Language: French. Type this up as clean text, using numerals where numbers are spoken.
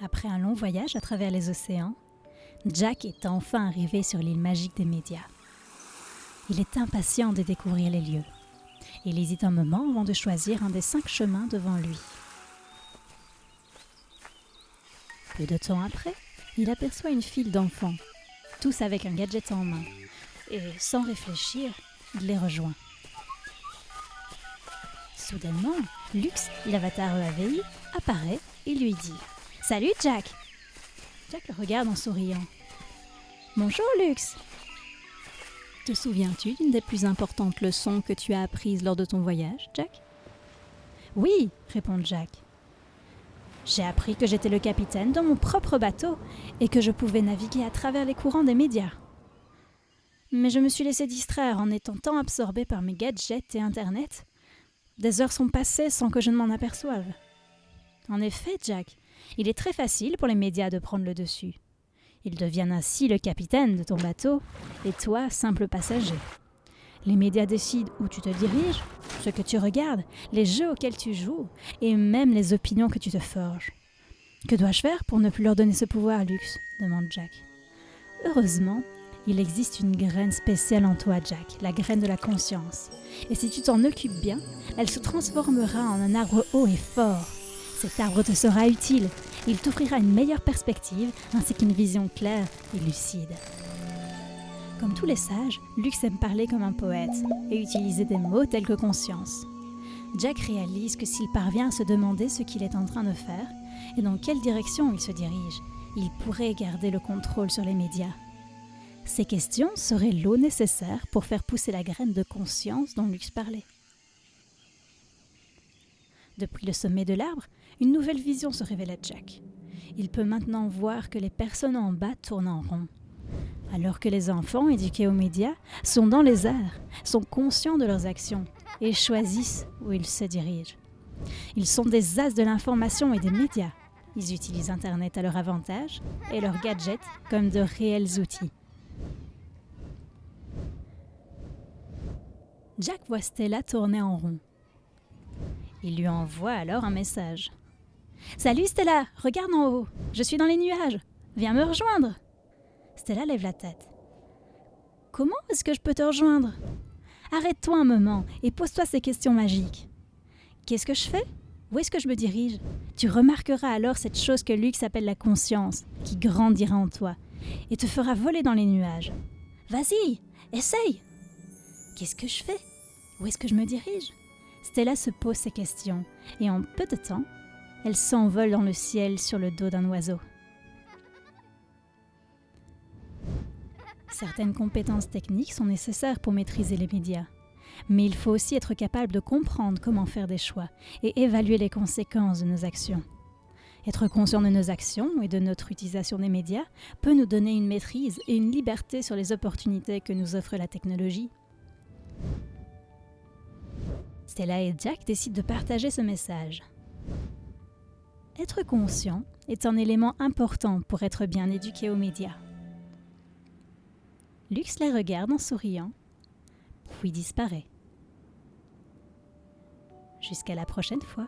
Après un long voyage à travers les océans, Jack est enfin arrivé sur l'île magique des médias. Il est impatient de découvrir les lieux. Il hésite un moment avant de choisir un des 5 chemins devant lui. Peu de temps après, il aperçoit une file d'enfants, tous avec un gadget en main, et sans réfléchir, il les rejoint. Soudainement, Lux, l'avatar EAVI, apparaît et lui dit « Salut Jack !» Jack le regarde en souriant. « Bonjour Lux !» Te souviens-tu d'une des plus importantes leçons que tu as apprises lors de ton voyage, Jack ? Oui, répond Jack. J'ai appris que j'étais le capitaine de mon propre bateau et que je pouvais naviguer à travers les courants des médias. Mais je me suis laissé distraire en étant tant absorbé par mes gadgets et Internet. Des heures sont passées sans que je ne m'en aperçoive. En effet, Jack, il est très facile pour les médias de prendre le dessus. Ils deviennent ainsi le capitaine de ton bateau et toi, simple passager. Les médias décident où tu te diriges, ce que tu regardes, les jeux auxquels tu joues et même les opinions que tu te forges. Que dois-je faire pour ne plus leur donner ce pouvoir, Lux ? Demande Jack. Heureusement, il existe une graine spéciale en toi, Jack, la graine de la conscience. Et si tu t'en occupes bien, elle se transformera en un arbre haut et fort. Cet arbre te sera utile. Il t'offrira une meilleure perspective ainsi qu'une vision claire et lucide. Comme tous les sages, Lux aime parler comme un poète et utiliser des mots tels que conscience. Jack réalise que s'il parvient à se demander ce qu'il est en train de faire et dans quelle direction il se dirige, il pourrait garder le contrôle sur les médias. Ces questions seraient l'eau nécessaire pour faire pousser la graine de conscience dont Lux parlait. Depuis le sommet de l'arbre, une nouvelle vision se révèle à Jack. Il peut maintenant voir que les personnes en bas tournent en rond. Alors que les enfants éduqués aux médias sont dans les airs, sont conscients de leurs actions et choisissent où ils se dirigent. Ils sont des as de l'information et des médias. Ils utilisent Internet à leur avantage et leurs gadgets comme de réels outils. Jack voit Stella tourner en rond. Il lui envoie alors un message. « Salut Stella, regarde en haut, je suis dans les nuages, viens me rejoindre !» Stella lève la tête. « Comment est-ce que je peux te rejoindre ? Arrête-toi un moment et pose-toi ces questions magiques. Qu'est-ce que je fais ? Où est-ce que je me dirige ? Tu remarqueras alors cette chose que Lux appelle la conscience, qui grandira en toi et te fera voler dans les nuages. Vas-y, essaye ! Qu'est-ce que je fais ? Où est-ce que je me dirige ? Stella se pose ces questions et en peu de temps, elle s'envole dans le ciel sur le dos d'un oiseau. Certaines compétences techniques sont nécessaires pour maîtriser les médias, mais il faut aussi être capable de comprendre comment faire des choix et évaluer les conséquences de nos actions. Être conscient de nos actions et de notre utilisation des médias peut nous donner une maîtrise et une liberté sur les opportunités que nous offre la technologie. Stella et Jack décident de partager ce message. Être conscient est un élément important pour être bien éduqué aux médias. Lux les regarde en souriant, puis disparaît. Jusqu'à la prochaine fois.